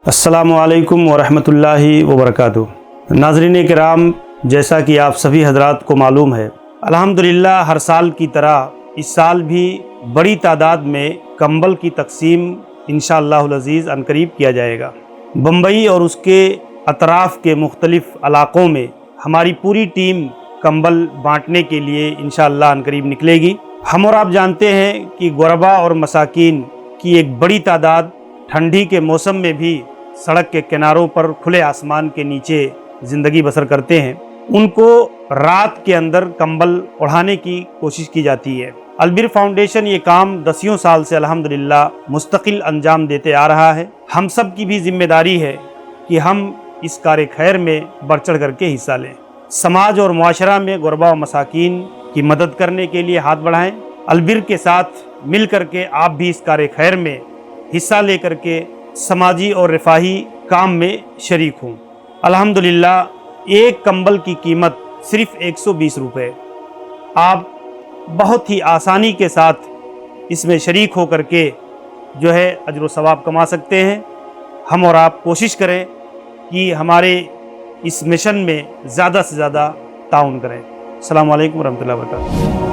अस्सलामुअलैकुम वरहमतुल्लाहि वबरकातुहू। नाज़रीन किराम, जैसा कि आप सभी हजरात को मालूम है, अल्हम्दुलिल्लाह हर साल की तरह इस साल भी बड़ी तादाद में कंबल की तकसीम इंशाअल्लाहुल अज़ीज़ अनकरीब किया जाएगा। बम्बई और उसके अतराफ़ के मुख्तलिफ़ इलाक़ों में हमारी पूरी टीम कंबल बांटने के लिए इंशाअल्लाह अनकरीब निकलेगी। हम और आप जानते हैं कि गुरबा और मसाकीन की एक बड़ी तादाद ठंडी के मौसम में भी सड़क के किनारों पर खुले आसमान के नीचे ज़िंदगी बसर करते हैं। उनको रात के अंदर कंबल ओढ़ाने की कोशिश की जाती है। अलबिर फाउंडेशन ये काम दसियों साल से अल्हम्दुलिल्लाह मुस्तकिल अंजाम देते आ रहा है। हम सब की भी जिम्मेदारी है कि हम इस कार खैर में बढ़ चढ़ करके हिस्सा लें। समाज और मुआशरा में गुरबा और मसाकीन की मदद करने के लिए हाथ बढ़ाएं। अलबिर के साथ मिल करके आप भी इस कार खैर में हिस्सा लेकर के समाजी और रिफाही काम में शरीक हों। अल्हम्दुलिल्लाह एक कंबल की कीमत सिर्फ 120 रुपये। आप बहुत ही आसानी के साथ इसमें शरीक हो करके जो है अजर व सवाब कमा सकते हैं। हम और आप कोशिश करें कि हमारे इस मिशन में ज़्यादा से ज़्यादा ताउन करें। अस्सलामु अलैकुम रहमतुल्लाहि व बरकातुहू।